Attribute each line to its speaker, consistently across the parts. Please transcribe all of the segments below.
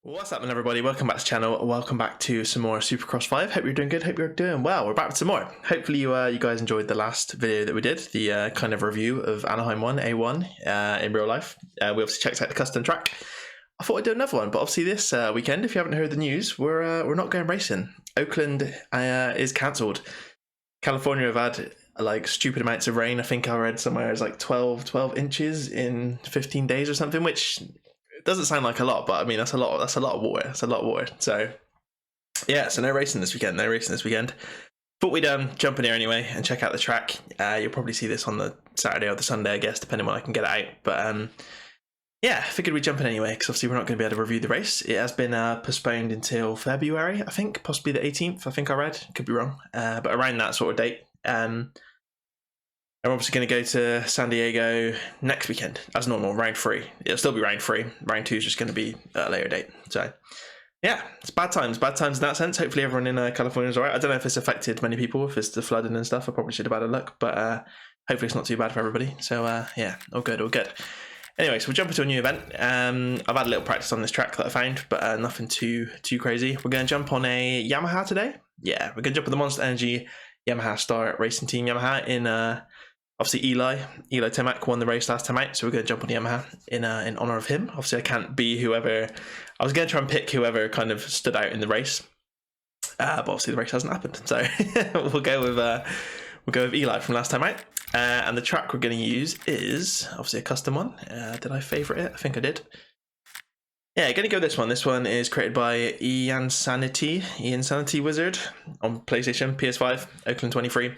Speaker 1: What's happening, everybody? Welcome back to the channel. Welcome back to some more Supercross 5. Hope you're doing good. Hope you're doing well. We're back with some more. Hopefully you guys enjoyed the last video that we did, the kind of review of Anaheim 1 A1 in real life. We obviously checked out the custom track. I thought I'd do another one, but obviously this weekend, if you haven't heard the news, we're not going racing. Oakland is cancelled. California have had like stupid amounts of rain. I think I read somewhere it's like 12 inches in 15 days or something, which doesn't sound like a lot, but I mean that's a lot of water. That's a lot of water. So yeah, so no racing this weekend. But we'd jump in here anyway and check out the track. You'll probably see this on the Saturday or the Sunday, I guess, depending when I can get it out. But yeah, figured we'd jump in anyway, because obviously we're not going to be able to review the race. It has been postponed until February, I think, possibly the 18th, I think I read. Could be wrong. But around that sort of date. I'm obviously going to go to San Diego next weekend, as normal, round 3. It'll still be round 3. Round 2 is just going to be at a later date. So yeah, it's bad times in that sense. Hopefully everyone in California is alright. I don't know if it's affected many people, if it's the flooding and stuff. I probably should have had a look, but hopefully it's not too bad for everybody. So yeah, all good. Anyway, so we'll jump into a new event. I've had a little practice on this track that I found, but nothing too crazy. We're going to jump on a Yamaha today. Yeah, we're going to jump on the Monster Energy Yamaha Star Racing Team Yamaha in obviously Eli Tomac won the race last time out, so we're going to jump on the Yamaha in honour of him. Obviously I can't be whoever. I was going to try and pick whoever kind of stood out in the race, but obviously the race hasn't happened, so we'll go with Eli from last time out. And the track we're going to use is obviously a custom one. Did I favourite it? I think I did. Yeah, going to go with this one. This one is created by Ian Sanity Wizard on PlayStation, PS5, Oakland 23.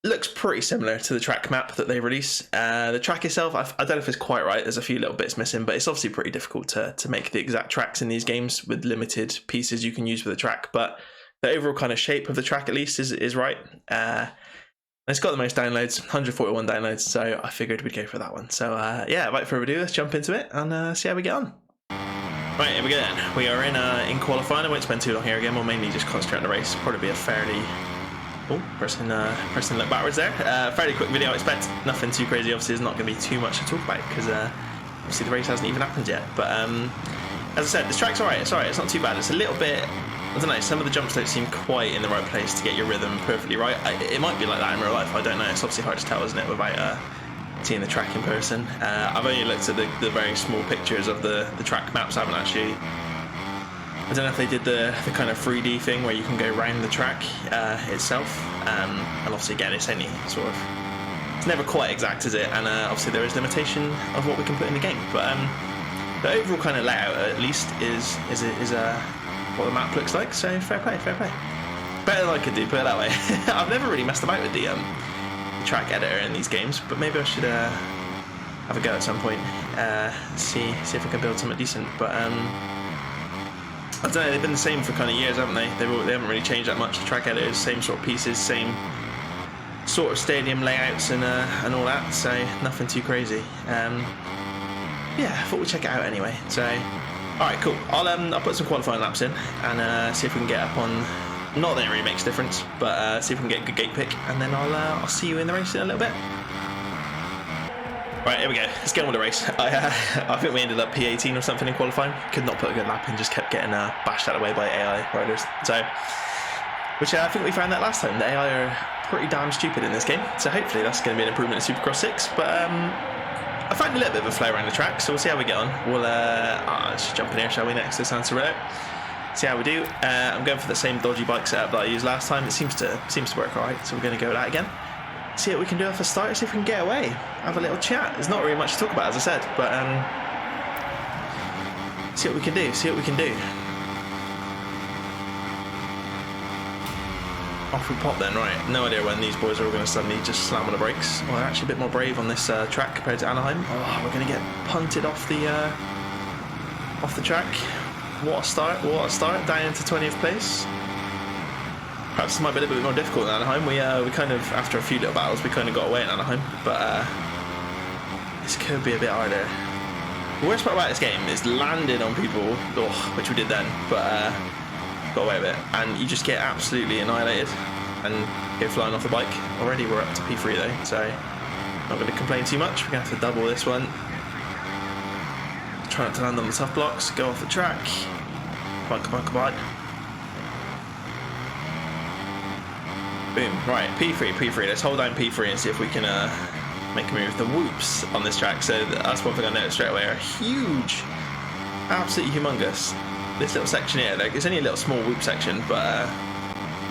Speaker 1: Looks pretty similar to the track map that they release. The track itself, I don't know if it's quite right. There's a few little bits missing, but it's obviously pretty difficult to make the exact tracks in these games with limited pieces you can use for the track. But the overall kind of shape of the track, at least, is right. It's got the most downloads, 141 downloads, so I figured we'd go for that one. So yeah, without further ado, let's jump into it and see how we get on. Right, here we go then. We are in qualifying. I won't spend too long here again. We'll mainly just concentrate on the race. Probably be a fairly... Oh, person look backwards there. Fairly quick video, I expect. Nothing too crazy. Obviously, there's not going to be too much to talk about because obviously the race hasn't even happened yet. But as I said, this track's alright. It's alright. It's not too bad. It's a little bit... I don't know, some of the jumps don't seem quite in the right place to get your rhythm perfectly right. It might be like that in real life, I don't know. It's obviously hard to tell, isn't it, without seeing the track in person. I've only looked at the very small pictures of the track maps. I haven't actually... I don't know if they did the kind of 3D thing where you can go around the track itself. And obviously, again, it's only sort of... It's never quite exact, is it? And obviously there is limitation of what we can put in the game. But the overall kind of layout, at least, is what the map looks like, so fair play. Better than I could do, put it that way. I've never really messed about with the track editor in these games, but maybe I should have a go at some point, see if I can build something decent. But I don't know, they've been the same for kind of years, haven't they? They haven't really changed that much. The track editors, same sort of pieces, same sort of stadium layouts and all that, so nothing too crazy. Yeah, I thought we'd check it out anyway, so... Alright, cool. I'll put some qualifying laps in and see if we can get up on... Not that it really makes a difference, but see if we can get a good gate pick, and then I'll see you in the race in a little bit. Right, here we go. Let's get on with the race. I think we ended up P18 or something in qualifying. Could not put a good lap in, just kept getting bashed out of the way by AI riders. So, which I think we found that last time. The AI are pretty damn stupid in this game, so hopefully that's going to be an improvement in Supercross 6, but... I found a little bit of a flow around the track, so we'll see how we get on. We'll let's just jump in here, shall we, next to Sancerello. See how we do. I'm going for the same dodgy bike setup that I used last time. It seems to work alright, so we're going to go with that again. See what we can do off the start, see if we can get away. Have a little chat. There's not really much to talk about, as I said, but see what we can do. Off we pop then, right. No idea when these boys are all going to suddenly just slam on the brakes. Well, they're actually a bit more brave on this track compared to Anaheim. Oh, we're going to get punted off the track. What a start, down into 20th place. Perhaps this might be a little bit more difficult than Anaheim. We kind of, after a few little battles, we kind of got away in Anaheim, but this could be a bit harder. The worst part about this game is landing on people, which we did then, but got away with it, and you just get absolutely annihilated and go flying off the bike. Already we're up to P3 though, so not going to complain too much. We're going to have to double this one. Try not to land on the tough blocks, go off the track. Come on, come on, come on. Boom. Right, P3. Let's hold down P3 and see if we can make a move. The whoops on this track, so that's one thing I noticed straight away, are huge. Absolutely humongous. This little section here, like, it's only a little small whoop section, but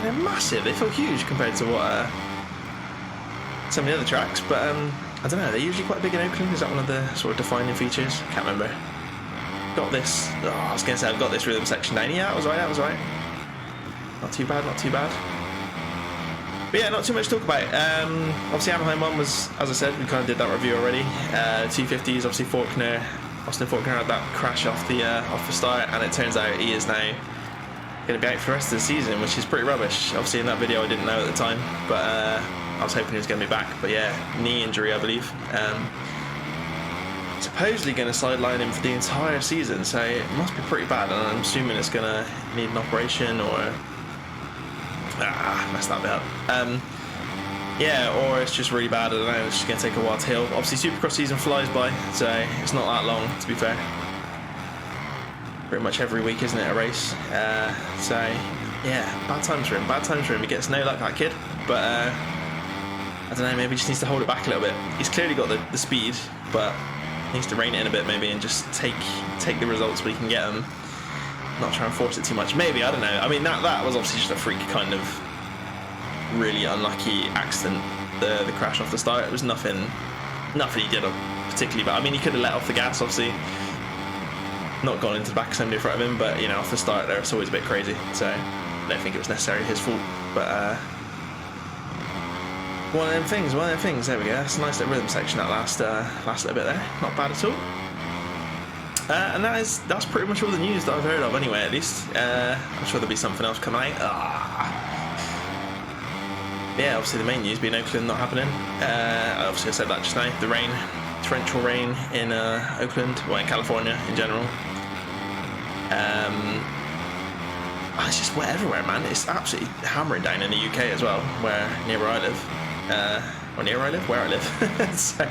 Speaker 1: they're massive. They feel huge compared to what some of the other tracks, but I don't know, they're usually quite big in Oakland. Is that one of the sort of defining features? Can't remember. Got this, I was going to say I've got this rhythm section down. Yeah, that was right. Not too bad, not too bad. But yeah, not too much to talk about. Obviously Anaheim 1 was, as I said, we kind of did that review already. 250s, obviously Austin Faulkner had that crash off the start, and it turns out he is now going to be out for the rest of the season, which is pretty rubbish. Obviously in that video I didn't know at the time, but I was hoping he was going to be back. But yeah, knee injury I believe. Supposedly going to sideline him for the entire season, so it must be pretty bad, and I'm assuming it's going to need an operation or... messed that bit up. Yeah, or it's just really bad, I don't know, it's just going to take a while to heal. Obviously Supercross season flies by, so it's not that long, to be fair. Pretty much every week, isn't it, a race? So, yeah, bad times for him. He gets no luck, that kid, but I don't know, maybe he just needs to hold it back a little bit. He's clearly got the speed, but he needs to rein it in a bit maybe and just take the results where he can get them. Not try and force it too much. Maybe, I don't know. I mean, that was obviously just a freak kind of really unlucky accident, the crash off the start. It was nothing he did particularly bad. I mean, he could have let off the gas, obviously, not gone into the back of somebody in front of him, but, you know, off the start there, it's always a bit crazy, so I don't think it was necessarily his fault, but one of them things, there we go. That's a nice little rhythm section, that last little bit there, not bad at all. And that's pretty much all the news that I've heard of anyway, at least. I'm sure there'll be something else coming out. Yeah, obviously the main news being Oakland not happening. Obviously I said that just now. The rain, torrential rain in Oakland, well in California in general. It's just wet everywhere, man. It's absolutely hammering down in the UK as well, where I live. Where I live. So,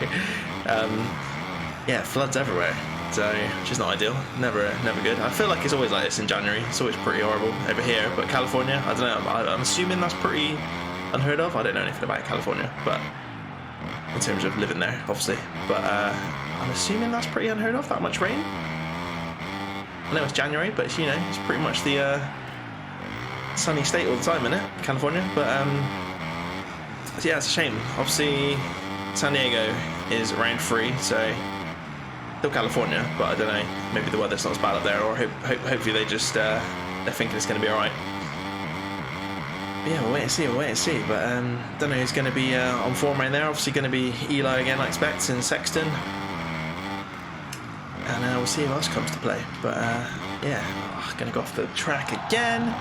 Speaker 1: yeah, floods everywhere. So, which is not ideal. Never good. I feel like it's always like this in January. It's always pretty horrible over here. But California, I don't know. I'm assuming that's pretty unheard of. I don't know anything about California, but in terms of living there, obviously. But I'm assuming that's pretty unheard of. That much rain. I know it's January, but it's, you know, it's pretty much the sunny state all the time, isn't it? California. But so yeah, it's a shame. Obviously, San Diego is round 3, so. Still California, but I don't know, maybe the weather's not as bad up there, or hopefully they just, they're thinking it's going to be alright. Yeah, we'll wait and see, but don't know who's going to be on form right there. Obviously going to be Eli again, I expect, and Sexton. And we'll see who else comes to play, but yeah, going to go off the track again.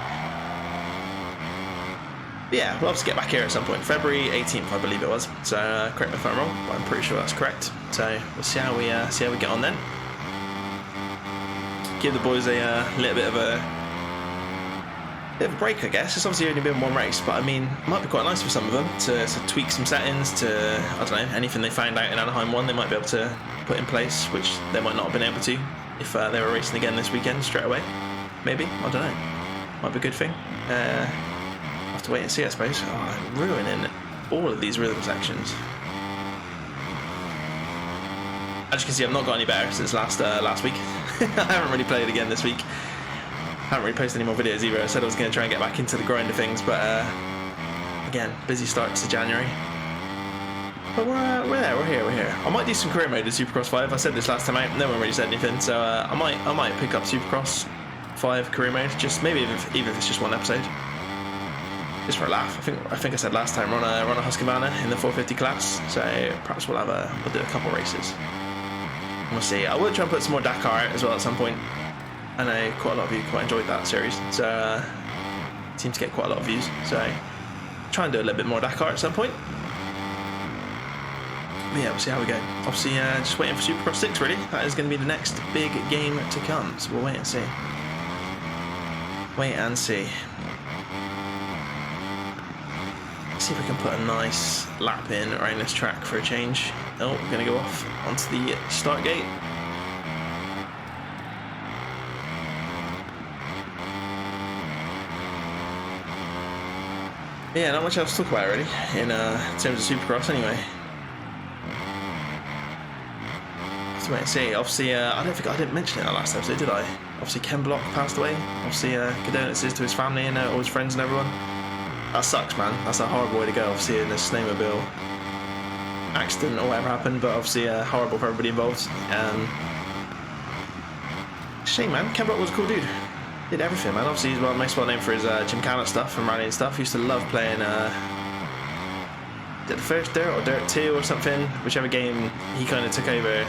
Speaker 1: But yeah, we'll obviously get back here at some point. February 18th, I believe it was. So correct me if I'm wrong, but I'm pretty sure that's correct. So we'll see how we get on then. Give the boys a little bit of a break, I guess. It's obviously only been one race, but I mean, it might be quite nice for some of them to tweak some settings, to, I don't know, anything they found out in Anaheim 1 they might be able to put in place, which they might not have been able to if they were racing again this weekend straight away. Maybe, I don't know. Might be a good thing. Have to wait and see, I suppose. Oh, I'm ruining all of these rhythm sections. As you can see, I've not got any better since last week. I haven't really played again this week. Haven't really posted any more videos either. I said I was going to try and get back into the grind of things, but again, busy start to January. But we're there, we're here. I might do some career mode in Supercross 5. I said this last time out, no one really said anything, so I might pick up Supercross 5 career mode, just maybe even if it's just one episode. Just for a laugh. I think I said last time we're on a Husqvarna in the 450 class, so perhaps we'll do a couple races. We'll see. I will try and put some more Dakar out as well at some point. I know quite a lot of you quite enjoyed that series, so it seems to get quite a lot of views. So try and do a little bit more Dakar at some point. But yeah, we'll see how we go. Obviously, just waiting for Supercross 6 really. That is going to be the next big game to come. So we'll wait and see. See if we can put a nice lap in around this track for a change. Oh, we're going to go off onto the start gate. Yeah, not much else to talk about really in terms of Supercross anyway. To wait and see. Obviously, I don't think I didn't mention it in the last episode, did I? Obviously, Ken Block passed away. Obviously, condolences to his family and all his friends and everyone. That sucks, man. That's a horrible way to go. Obviously, in a snowmobile accident or whatever happened, but obviously, horrible for everybody involved. Shame, man. Ken Block was a cool dude. Did everything, man. Obviously, he's most well known for his Gymkhana stuff and rallying stuff. He used to love playing. Did the first Dirt or Dirt 2 or something, whichever game he kind of took over.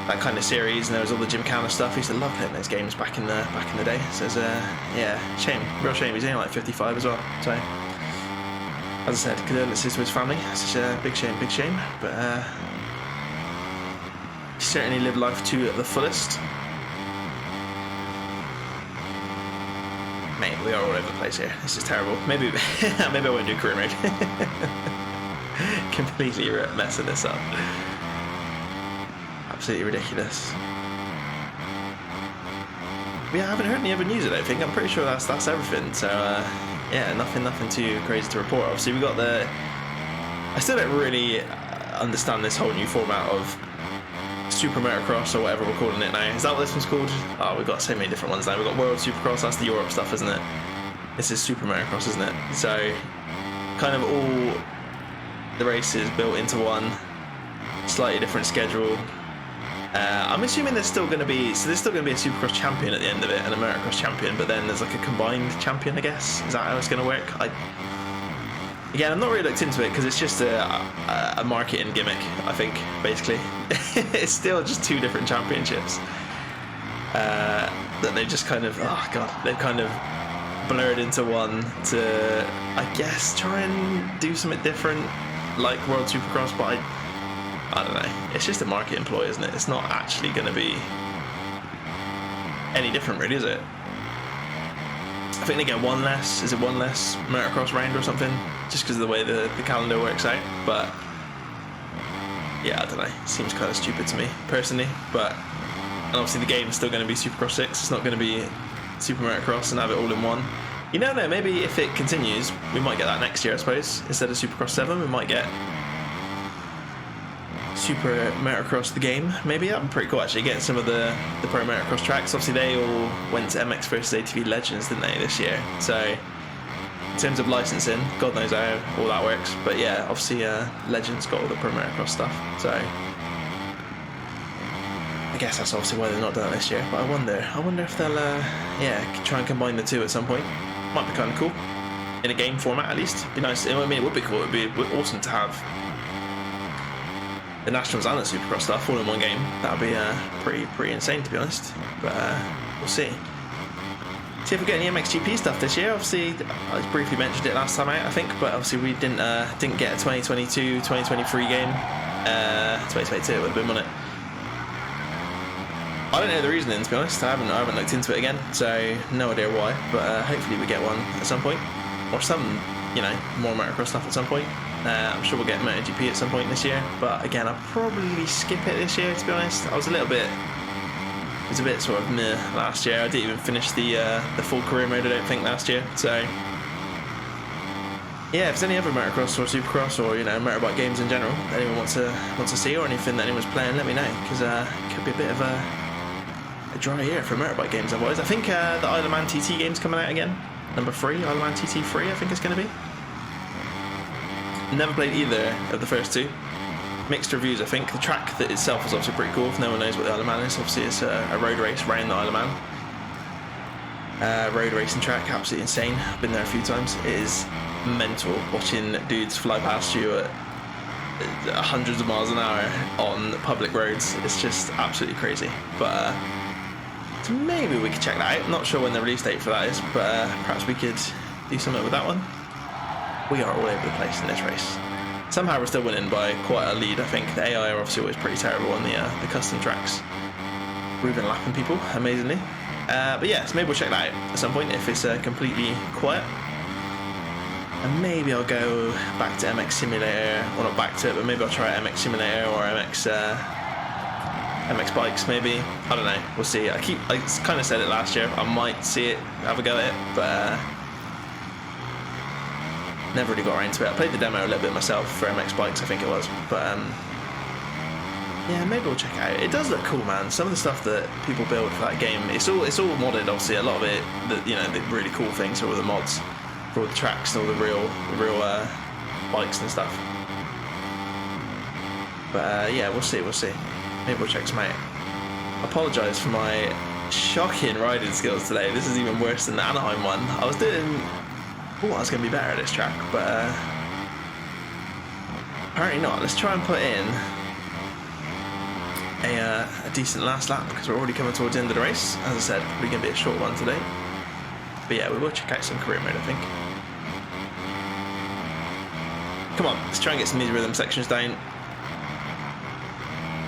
Speaker 1: That kind of series, and there was all the Gymkhana stuff. He used to love playing those games back in the day. So it's yeah, shame, real shame. He's only like 55 as well. So as I said, condolences to his family. It's such a big shame, but he certainly lived life to the fullest. Mate, we are all over the place here. This is terrible. Maybe maybe I won't do career mode. Completely messing this up. Absolutely ridiculous. Yeah, I haven't heard any other news, I don't think. I'm pretty sure that's everything. So yeah, nothing too crazy to report. Obviously, we got I still don't really understand this whole new format of Super Motocross or whatever we're calling it now. Is that what this one's called? Oh, we've got so many different ones now. We've got World Supercross, that's the Europe stuff, isn't it? This is Super Motocross, isn't it? So kind of all the races built into one, slightly different schedule. I'm assuming there's still going to be a Supercross champion at the end of it and a Motocross champion, but then there's like a combined champion, I guess. Is that how it's going to work? Again, I'm not really looked into it because it's just a marketing gimmick, I think, basically. It's still just two different championships that they just kind of, they've kind of blurred into one to, I guess, try and do something different like World Supercross, but I don't know. It's just a marketing ploy, isn't it? It's not actually going to be any different, really, is it? I think they get one less. Is it one less Motocross round or something? Just because of the way the calendar works out. But yeah, I don't know. It seems kind of stupid to me personally. But and obviously the game's still going to be Supercross 6. It's not going to be Super Motocross and have it all in one. You never know. Maybe if it continues, we might get that next year, I suppose. Instead of Supercross 7, we might get Super Motocross the game. Maybe that'd be pretty cool actually, getting some of the Pro Motocross tracks. Obviously they all went to MX versus ATV Legends, didn't they, this year? So in terms of licensing, God knows how all that works, but yeah, obviously Legends got all the Pro Motocross stuff, so I guess that's obviously why they're not doing it this year. But I wonder if they'll yeah, try and combine the two at some point. Might be kind of cool in a game format at least. Be nice. I mean, it would be cool. It'd be awesome to have the Nationals and the Supercross stuff all in one game. That would be pretty insane, to be honest. But we'll see. See if we get any MXGP stuff this year. Obviously, I briefly mentioned it last time out, I think, but obviously we didn't get a 2022, 2023 game. 2022 it would have been, wouldn't it? I don't know the reasoning, to be honest. I haven't looked into it again, so no idea why. But hopefully we get one at some point, or some, more Motocross stuff at some point. I'm sure we'll get MotoGP at some point this year, but again, I'll probably skip it this year, to be honest. It was a bit sort of meh last year. I didn't even finish the full career mode, I don't think, last year. So yeah, if there's any other Motocross or Supercross or motorbike games in general that anyone wants to see, or anything that anyone's playing, let me know, because it could be a bit of a dry year for motorbike games otherwise. I think the Isle of Man TT game's coming out again, number 3, Isle of Man TT 3, I think it's going to be. Never played either of the first two. Mixed reviews, I think. The track that itself is obviously pretty cool. If no one knows what the Isle of Man is, obviously it's a road race around the Isle of Man. Road racing track, absolutely insane. I've been there a few times. It is mental watching dudes fly past you at hundreds of miles an hour on public roads. It's just absolutely crazy. But so maybe we could check that out. Not sure when the release date for that is, but perhaps we could do something with that one. We are all over the place in this race. Somehow we're still winning by quite a lead, I think. The AI are obviously always pretty terrible on the custom tracks. We've been lapping people, amazingly. But yeah, so maybe we'll check that out at some point if it's completely quiet. And maybe I'll go back to MX Simulator, well, not back to it, but maybe I'll try MX Simulator or MX Bikes, maybe. I don't know, we'll see. I kind of said it last year, I might see it, have a go at it, but never really got around to it. I played the demo a little bit myself for MX Bikes, I think it was, but yeah, maybe we'll check it out. It does look cool, man. Some of the stuff that people build for that game, it's all modded. Obviously, a lot of it, the really cool things are all the mods for all the tracks and all the real bikes and stuff. But yeah, we'll see. Maybe we'll check some out. I apologise for my shocking riding skills today. This is even worse than the Anaheim one. I was going to be better at this track, but apparently not. Let's try and put in a decent last lap, because we're already coming towards the end of the race. As I said, probably going to be a short one today. But yeah, we will check out some career mode, I think. Come on, let's try and get some of these rhythm sections down.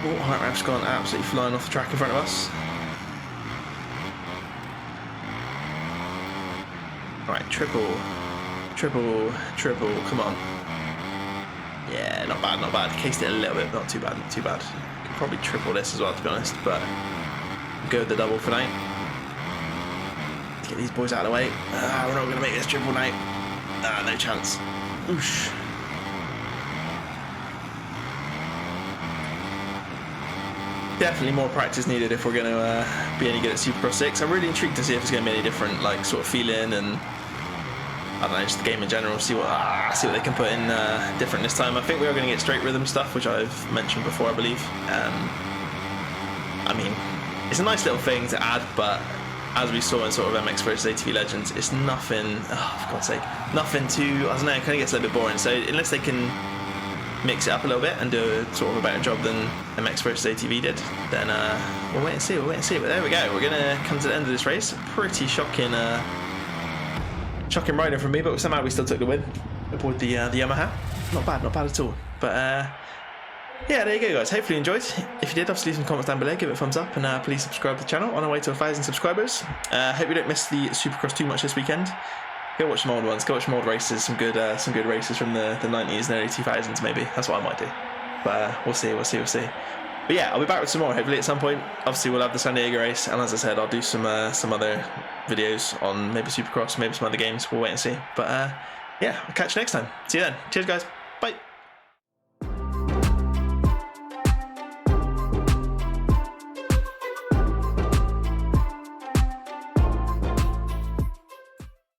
Speaker 1: Oh, heart rap's gone absolutely flying off the track in front of us. Right, triple, come on. Yeah, not bad. Cased it a little bit, not too bad. Could probably triple this as well, to be honest, but go with the double for now. Let's get these boys out of the way. We're not going to make this triple now. No chance. Oosh. Definitely more practice needed if we're going to be any good at Supercross 6. I'm really intrigued to see if it's going to be any different, like, sort of feeling, and I don't know, just the game in general. See what they can put in different this time. I think we are going to get straight rhythm stuff, which I've mentioned before, I believe. I mean, it's a nice little thing to add, but as we saw in sort of MX vs ATV Legends, it's nothing. Oh, for God's sake, nothing too. I don't know. It kind of gets a little bit boring. So unless they can mix it up a little bit and do a sort of a better job than MX vs ATV did, then we'll wait and see. But there we go. We're gonna come to the end of this race. Pretty shocking riding from me, but somehow we still took the win aboard the Yamaha. Not bad at all. But yeah, there you go, guys. Hopefully you enjoyed. If you did, obviously leave some comments down below, give it a thumbs up, and please subscribe to the channel on our way to 1,000 subscribers. Hope you don't miss the Supercross too much this weekend. Go watch some old ones. Go watch some old races. Some good races from the 90s and early 2000s. Maybe that's what I might do. But we'll see. But yeah, I'll be back with some more hopefully at some point. Obviously, we'll have the San Diego race, and as I said, I'll do some other videos on maybe Supercross, maybe some other games. We'll wait and see. But yeah, I'll catch you next time. See you then. Cheers, guys.